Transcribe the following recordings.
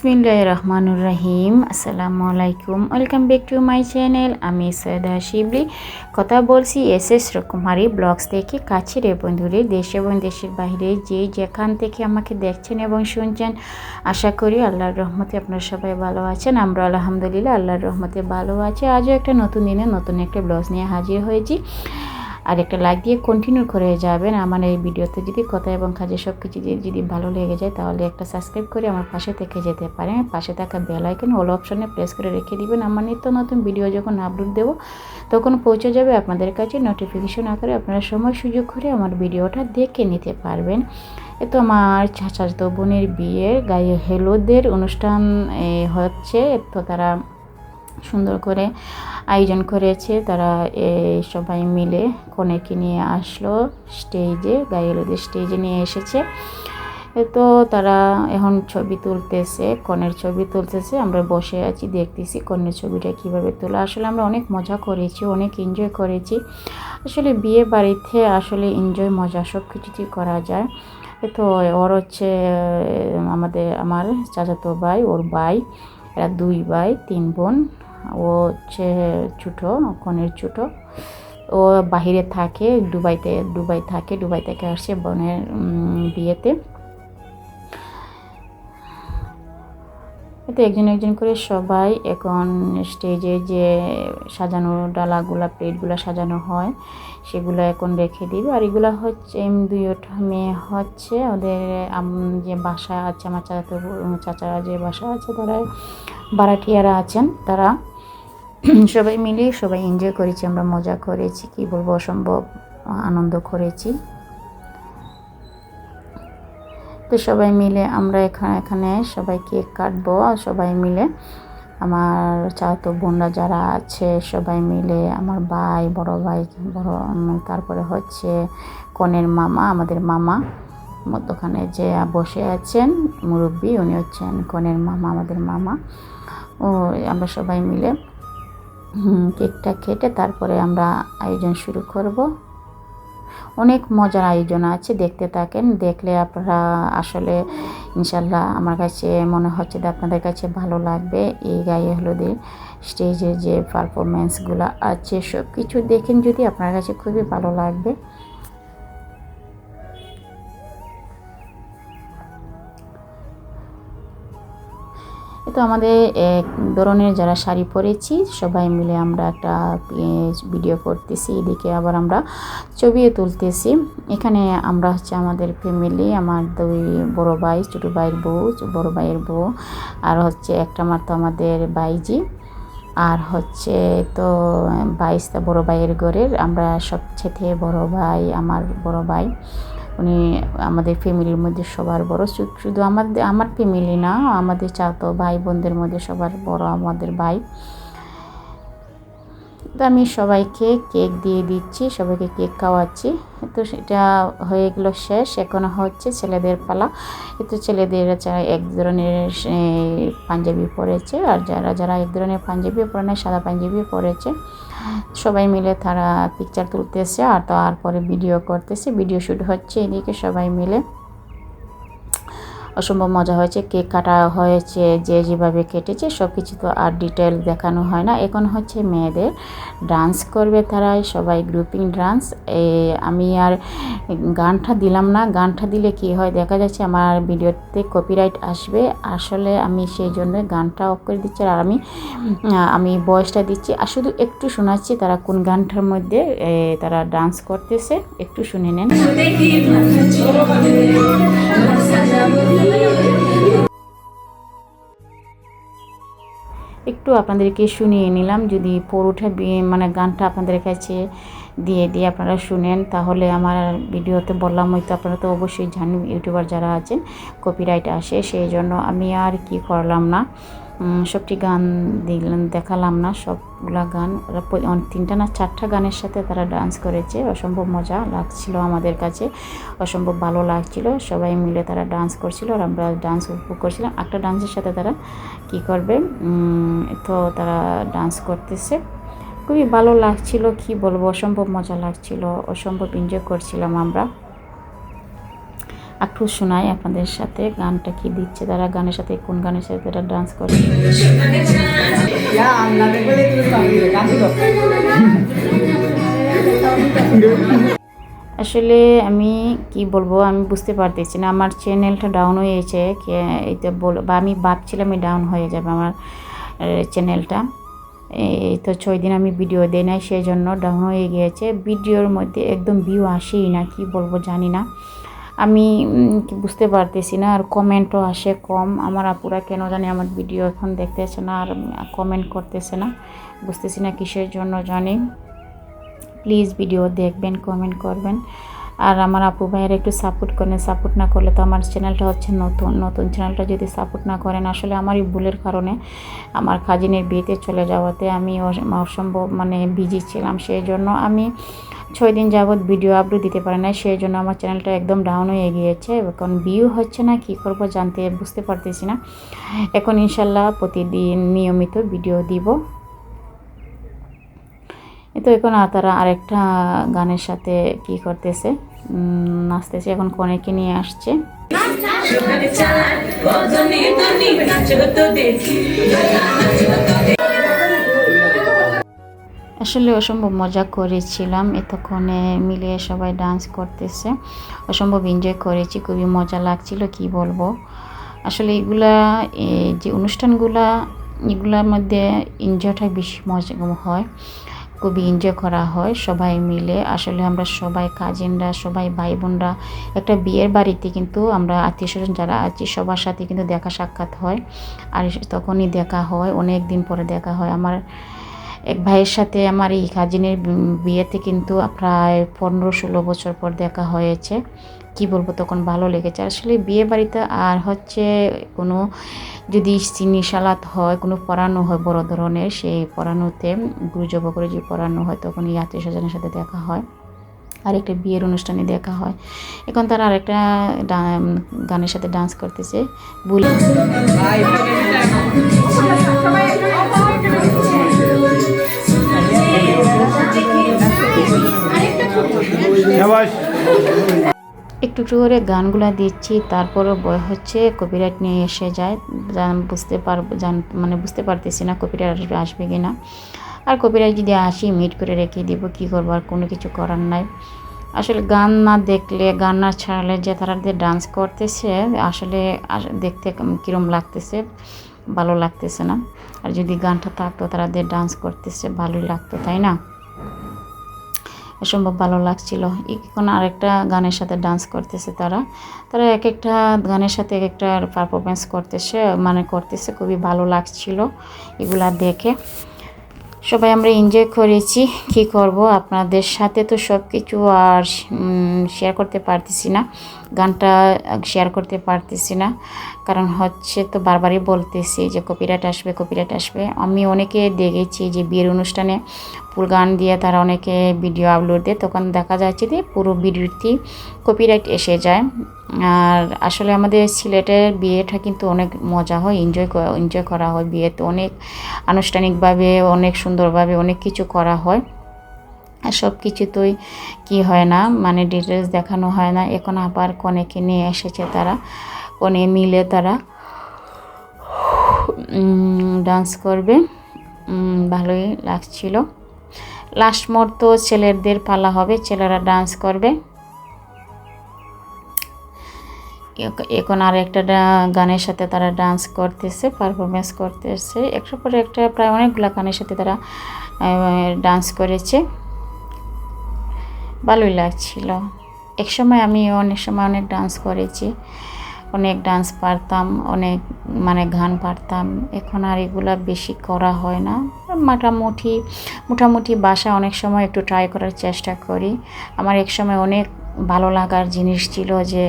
বিসমিল্লাহির রহমানির রহিম। আসসালামু আলাইকুম, welcome back to my channel. আমি সৈয়দা শিবলি কথা বলছি এসএস রকমারি ব্লগস থেকে। কাছের বন্ধুরে দেশ এবং দেশের বাইরে যে যেখান থেকে আমাকে দেখছেন এবং শুনছেন, আশা করি আল্লাহর রহমতে আপনারা সবাই ভালো আছেন। আমরা আলহামদুলিল্লাহ আল্লাহর রহমতে ভালো আছি। আজও একটা নতুন দিনে নতুন একটা ব্লগ নিয়ে হাজির হয়েছি। আর একটা লাইক দিয়ে কন্টিনিউ করে যাবেন। আমার এই ভিডিওতে যদি কথা এবং কাজে সব কিছু যদি ভালো লেগে যায়, তাহলে একটা সাবস্ক্রাইব করে আমার পাশে থেকে যেতে পারেন। পাশে থাকা বেল আইকন অল অপশনে প্রেস করে রেখে দিবেন। আমার নিত্য নতুন ভিডিও যখন আপলোড দেবো তখন পৌঁছে যাবে আপনাদের কাছে নোটিফিকেশন আকারে। আপনারা সময় সুযোগ করে আমার ভিডিওটা দেখে নিতে পারবেন। তো আমার চাচাতো বোনের বিয়ের গায়ে হলুদের অনুষ্ঠান হচ্ছে, তো তারা সুন্দর করে আয়োজন করেছে। তারা সবাই মিলে কনেকে নিয়ে আসলো স্টেজে, গায়ে হলুদের স্টেজে নিয়ে এসেছে। তো তারা এখন ছবি তুলতেছে, কনের ছবি তুলতেছে। আমরা বসে আছি, দেখতেছি কনের ছবিটা কীভাবে তোলা। আসলে আমরা অনেক মজা করেছি, অনেক এনজয় করেছি। আসলে বিয়ে বাড়িতে আসলে এনজয় মজা সব কিছুতেই করা যায়। তো ওর হচ্ছে আমার চাচাতো ভাই, ওর ভাই, এরা 2 ভাই 3 বোন। ও হচ্ছে ছোটো, কনের ছোটো। ও বাহিরে থাকে, দুবাই থেকে আসছে বোনের বিয়েতে। তো একজন একজন করে সবাই এখন স্টেজে যে সাজানো ডালাগুলা, প্লেটগুলো সাজানো হয় সেগুলো এখন রেখে দিবে। আর এগুলো হচ্ছে 2টা মেয়ে হচ্ছে ওদের যে বাসা আছে, আমার চাচারা যে বাসা আছে, তারা ভাড়াটিয়ারা আছেন। তারা সবাই মিলে সবাই এনজয় করেছি, আমরা মজা করেছি, কি বলবো, অসম্ভব আনন্দ করেছি। তো সবাই মিলে আমরা এখানে সবাই কেক কাটবো, সবাই মিলে আমার চাচাতো বোনরা যারা আছে সবাই মিলে, আমার ভাই, বড় ভাই, তারপরে হচ্ছে কনের মামা, আমাদের মামা মধ্যখানে যে বসে আছেন মুরব্বী, উনি হচ্ছেন কনের মামা, আমাদের মামা। ও আমরা সবাই মিলে কেকটা কেটে তারপরে আমরা আয়োজন শুরু করব। অনেক মজার আয়োজন আছে, দেখতে থাকেন। দেখলে আপনারা আসলে ইনশাল্লাহ আমার কাছে মনে হচ্ছে যে আপনাদের কাছে ভালো লাগবে। এই গায়ে হলুদের স্টেজের যে পারফরমেন্সগুলো আছে সব কিছু দেখেন, যদি আপনার কাছে খুবই ভালো লাগবে। তো আমাদের এক ধরনের যারা শাড়ি পরেছি সবাই মিলে আমরা একটা ভিডিও করতেছি, এদিকে আবার আমরা ছবিও তুলতেছি। এখানে আমরা হচ্ছে আমাদের ফ্যামিলি, আমার 2 বড় ভাই, ছোটো ভাইয়ের বউ, বড় ভাইয়ের বউ, আর হচ্ছে একটা মাত্র আমাদের ভাইজি, আর হচ্ছে তো 22টা বড় ভাইয়ের ঘরের আমরা সবচেয়ে বড় ভাই, আমার বড় ভাই। উনি আমাদের ফ্যামিলির মধ্যে সবার বড়। শুধু আমার ফ্যামিলি না, আমাদের চাচাতো ভাই বোনদের মধ্যে সবার বড় আমাদের ভাই। তো আমি সবাইকে কেক দিয়ে দিচ্ছি, সবাইকে কেক খাওয়াচ্ছি। তো সেটা হয়ে গেল শেষ। এখন হচ্ছে ছেলেদের পালা। তো ছেলেদের এক ধরনের পাঞ্জাবি পরেছে, আর যারা এক ধরনের পাঞ্জাবি পরে না, সাদা পাঞ্জাবি পরেছে। সবাই মিলে তারা পিকচার তুলতেছে আর তারপরে ভিডিও করতেছে, ভিডিও শ্যুট হচ্ছে এদিকে সবাই মিলে। অসম্ভব মজা হয়েছে, কেক কাটা হয়েছে, যে যেভাবে কেটেছে সব কিছু তো আর ডিটেল দেখানো হয় না। এখন হচ্ছে মেয়েদের ডান্স করবে, তারাই সবাই গ্রুপিং ডান্স। আমি আর গানটা দিলাম না, গানটা দিলে কি হয় দেখা যাচ্ছে আমার ভিডিওতে কপিরাইট আসবে। আসলে আমি সেই জন্য গানটা অফ করে দিচ্ছি, আর আমি ভয়েসটা দিচ্ছি আর শুধু একটু শোনাচ্ছি তারা কোন গানটার মধ্যে তারা ডান্স করতেছে, একটু শুনে নেন। একটু আপনাদেরকে শুনিয়ে নিলাম, যদি পুরোটা মানে গানটা আপনাদের কাছে দিয়ে আপনারা শুনেন, তাহলে আমার ভিডিওতে বললাম হয়তো আপনারা তো অবশ্যই জানেন ইউটিউবার যারা আছেন কপিরাইট আসে, সেই জন্য আমি আর কি করলাম না, সবটি গান দেখালাম না। সবগুলা গান 3টা না 4টা গানের সাথে তারা ডান্স করেছে। অসম্ভব মজা লাগছিল আমাদের কাছে, অসম্ভব ভালো লাগছিল। সবাই মিলে তারা ডান্স করছিল আর আমরা ডান্স উপভোগ করছিলাম। একটা ডান্সের সাথে তারা কি করবে, তো তারা ডান্স করতেছে, খুবই ভালো লাগছিল, কি বলবো, অসম্ভব মজা লাগছিল, অসম্ভব এনজয় করছিলাম আমরা। একটু শোনাই আপনাদের সাথে গানটা কি দিচ্ছে তারা, গানের সাথে কোন গানের সাথে তারা ডান্স করে। আসলে আমি কি বলবো, আমি বুঝতে পারতেছি না, আমার চ্যানেলটা ডাউন হয়েছে এটা বা আমি ভাবছিলাম ডাউন হয়ে যাবে আমার চ্যানেলটা। এই তো 6 দিন আমি ভিডিও দিই নাই, সেই জন্য ডাউন হয়ে গিয়েছে। ভিডিওর মধ্যে একদম ভিউ আসেই না, কি বলবো জানি না, আমি বুঝতে পারতেছি না। আর কমেন্টও আসে কম, আমার আপুরা কেন জানি আমার ভিডিও এখন দেখতেছে না আর কমেন্ট করতেছে না, বুঝতেছি না কিসের জন্য জানি। প্লিজ ভিডিও দেখবেন, কমেন্ট করবেন, আর আমার আপু ভাইয়ের একটু সাপোর্ট করেন। সাপোর্ট না করলে তো আমার চ্যানেলটা হচ্ছে নতুন চ্যানেলটা যদি সাপোর্ট না করেন, আসলে আমারই ভুলের কারণে আমার কাজিনের বিয়েতে চলে যাওয়াতে আমি অসম্ভব বিজি ছিলাম, সেই জন্য আমি 6 দিন যাবৎ ভিডিও আপলোড দিতে পারি না, সেই জন্য আমার চ্যানেলটা একদম ডাউন হয়ে গিয়েছে। এখন ভিউ হচ্ছে না, কি করব বুঝতে পারতেছি না। এখন ইনশাল্লাহ প্রতিদিন নিয়মিত ভিডিও দিব। তো এখন তারা আরেকটা গানের সাথে কি করতেছে, নাচতেছে, এখন কনেকে নিয়ে আসছে। আসলে অসম্ভব মজা করেছিলাম, এতক্ষণে মিলে সবাই ডান্স করতেছে, অসম্ভব এনজয় করেছি, খুবই মজা লাগছিল, কি বলবো। আসলে যে অনুষ্ঠানগুলা এগুলোর মধ্যে এনজয়টা বেশি মজা হয়, খুবই এনজয় করা হয় সবাই মিলে। আসলে আমরা সবাই কাজিনরা, সবাই ভাই বোনরা একটা বিয়ের বাড়িতে কিন্তু আমরা আত্মীয় স্বজন যারা আছি সবার সাথে কিন্তু দেখা সাক্ষাৎ হয়, আর তখনই দেখা হয়, অনেক দিন পরে দেখা হয়। আমার এক ভাইয়ের সাথে আমার এই কাজিনের বিয়েতে কিন্তু প্রায় 15-16 বছর পর দেখা হয়েছে, কি বলবো, তখন ভালো লেগেছে। আসলে বিয়ে বাড়িতে আর হচ্ছে কোনো যদি চিনি সালাত হয়, কোনো পড়ানো হয় বড় ধরনের, সেই পড়ানোতে গুরুজব করে যে পড়ানো হয় তখন এই আত্মীয় স্বজনের সাথে দেখা হয়, আর একটা বিয়ের অনুষ্ঠানে দেখা হয়। এখন তারা আরেকটা গানের সাথে ডান্স করতেছে, বলি একটু একটু করে গানগুলো দিচ্ছি, তারপরও ভয় হচ্ছে কপিরাইট নিয়ে এসে যায়, বুঝতে পারতেছি না কপিরাইট আসবে কি না। আর কপিরাইট যদি আসি মিট করে রেখে দিব, কী করবো, আর কোনো কিছু করার নাই। আসলে গান না দেখলে, গান না ছাড়লে যে তারা যে ডান্স করতেছে আসলে দেখতে কীরকম লাগতেছে, ভালো লাগতেছে না। আর যদি গানটা থাকতো তারা যে ডান্স করতেছে ভালোই লাগতো, তাই না? অসম্ভব ভালো লাগছিল। এখন আরেকটা গানের সাথে ডান্স করতেছে তারা এক একটা গানের সাথে এক একটা পারফরমেন্স করতেছে, খুবই ভালো লাগছিল এগুলা দেখে। সবাই আমরা এনজয় করেছি, কি করব, আপনাদের সাথে তো সব কিছু আর শেয়ার করতে পারতেছি না, গানটা শেয়ার করতে পারতেছি না, কারণ হচ্ছে তো বারবারই বলতেছি যে কপিরাইট আসবে। আমি অনেকে দেখেছি যে বিয়ের অনুষ্ঠানে ফুল গান দিয়ে তারা অনেকে ভিডিও আপলোড দেয়, তখন দেখা যাচ্ছে যে পুরো ভিডিওটি কপিরাইট এসে যায়। আর আসলে আমাদের সিলেটের বিয়েটা কিন্তু অনেক মজা হয়, এনজয় করা হয়, বিয়েতে অনেক আনুষ্ঠানিকভাবে, অনেক সুন্দরভাবে অনেক কিছু করা হয়, আর সব কিছুতেই কি হয় না, ডিটেলস দেখানো হয় না। এখন আবার কনেকে নিয়ে এসেছে তারা, কনে মিলে তারা ডান্স করবে, ভালোই লাগছিল। লাস্ট মুহূর্তে ছেলেদের পালা হবে, ছেলেরা ডান্স করবে। এখন আর একটা গানের সাথে তারা ডান্স করতেছে, পারফরমেন্স করতেছে, একটার পরে একটা প্রায় অনেকগুলো গানের সাথে তারা ডান্স করেছে, ভালোই লাগছিল। আমি অনেক সময় অনেক ডান্স করেছি, অনেক ডান্স পারতাম, অনেক গান পারতাম। এখন আর এগুলা বেশি করা হয় না, মোটামুটি বাসা অনেক সময় একটু ট্রাই করার চেষ্টা করি। আমার এক সময় অনেক ভালো লাগার জিনিস ছিল যে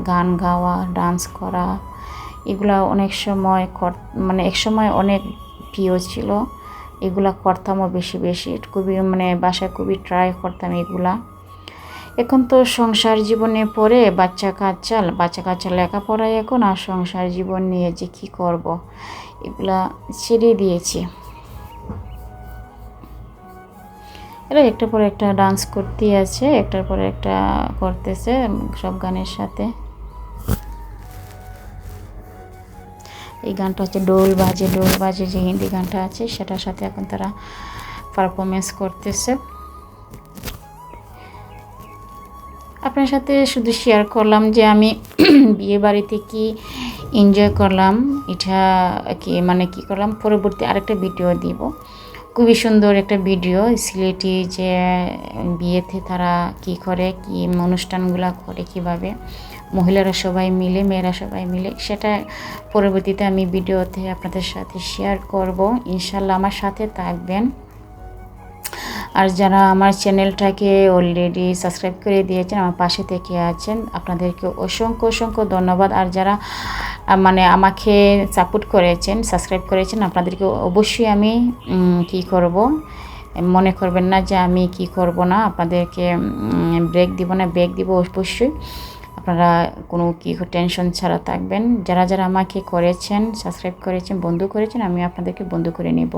গান গাওয়া, ডান্স করা, এগুলা অনেক সময় এক সময় অনেক প্রিয় ছিল, এগুলা করতামও বেশি খুবই বাসায় খুবই ট্রাই করতাম এগুলা। এখন তো সংসার জীবনে পড়ে বাচ্চা কাচ্চা লেখাপড়ায় এখন, আর সংসার জীবন নিয়ে যে কী করব, এগুলা ছেড়ে দিয়েছি। এরা একটার পর একটা ডান্স করতেই আছে, একটার পর একটা করতেছে সব গানের সাথে। এই গানটা হচ্ছে ডোল বাজে যে হিন্দি গানটা আছে সেটার সাথে এখন তারা পারফরমেন্স করতেছে। আপনার সাথে শুধু শেয়ার করলাম যে আমি বিয়ে বাড়িতে কি এনজয় করলাম, এটা কি মানে কি করলাম। পরবর্তী আরেকটা ভিডিও দিব, খুবই সুন্দর একটা ভিডিও, সিলেটি যে বিয়েতে তারা কি করে, কি অনুষ্ঠানগুলো করে, কিভাবে মহিলারা সবাই মিলে, মেয়েরা সবাই মিলে, সেটা পরবর্তীতে আমি ভিডিওতে আপনাদের সাথে শেয়ার করব। ইনশাল্লাহ আমার সাথে থাকবেন। আর যারা আমার চ্যানেলটাকে অলরেডি সাবস্ক্রাইব করে দিয়েছেন, আমার পাশে থেকে আছেন, আপনাদেরকে অসংখ্য ধন্যবাদ। আর যারা মানে আমাকে সাপোর্ট করেছেন, সাবস্ক্রাইব করেছেন, আপনাদেরকে অবশ্যই আমি কি করব, মনে করবেন না যে আমি কি করব না, আপনাদেরকে ব্রেক দিব না, ব্রেক দিব অবশ্যই। আপনারা কোনো কি টেনশন ছাড়া থাকবেন। যারা আমাকে করেছেন, সাবস্ক্রাইব করেছেন, বন্ধু করেছেন, আমি আপনাদেরকে বন্ধু করে নেব।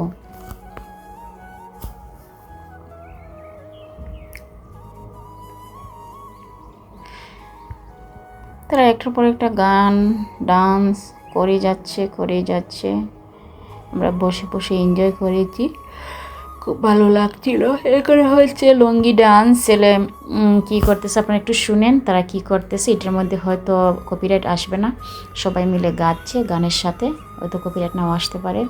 তারা একটার পর একটা গান ডান্স করে যাচ্ছে। আমরা বসে এনজয় করেছি, খুব ভালো লাগছিল। এরপরে হচ্ছে লুঙ্গি ডান্স। ছেলে কী করতেছে আপনারা একটু শুনেন, তারা কি করতেছে। এটার মধ্যে হয়তো কপিরাইট আসবে না, সবাই মিলে গাচ্ছে, গানের সাথে হয়তো কপিরাইট নাও আসতে পারে।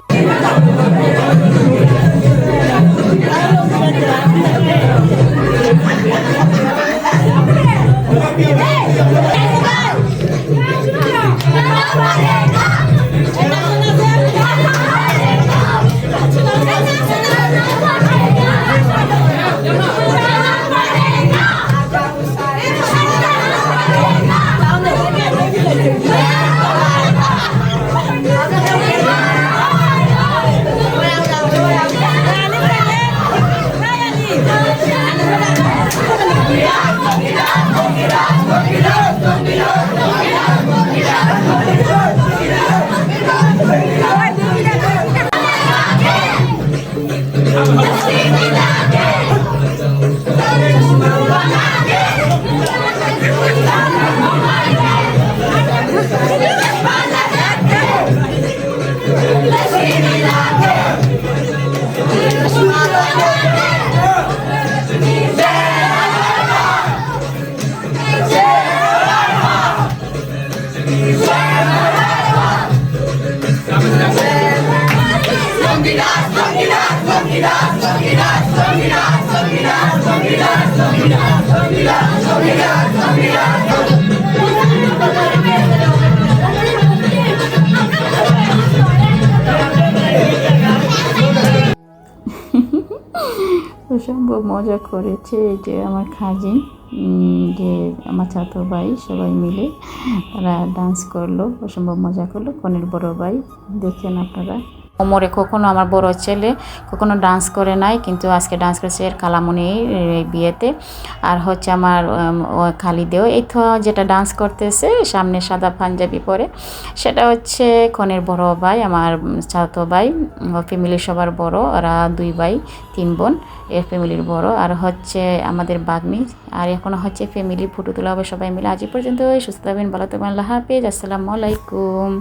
অসম্ভব মজা করেছে যে আমার খাজিন, যে আমার চাচা ভাই, সবাই মিলে তারা ডান্স করলো, অসম্ভব মজা করলো। কনের বড় ভাই দেখেন আপনারা। ওমরে কখনো আমার বড় ছেলে কখনো ডান্স করে নাই, কিন্তু আজকে ডান্স করেছে এর কালামনির বিয়েতে। আর হচ্ছে আমার খালিদেও এই তো যেটা ডান্স করতেছে, সামনে সাদা পাঞ্জাবি পরে, সেটা হচ্ছে কনের বড় ভাই, আমার চাচা ভাই, ফ্যামিলির সবার বড়। ওরা 2 ভাই 3 বোন, এর ফ্যামিলির বড়। আর হচ্ছে আমাদের বাগ্নি। আর এখন হচ্ছে ফ্যামিলি ফটো তোলা হবে সবাই মিলে। আজ পর্যন্ত সুস্থ থাকবেন, ভালো থাকবেন, আল্লাহ হাফেজ, আসসালামু আলাইকুম।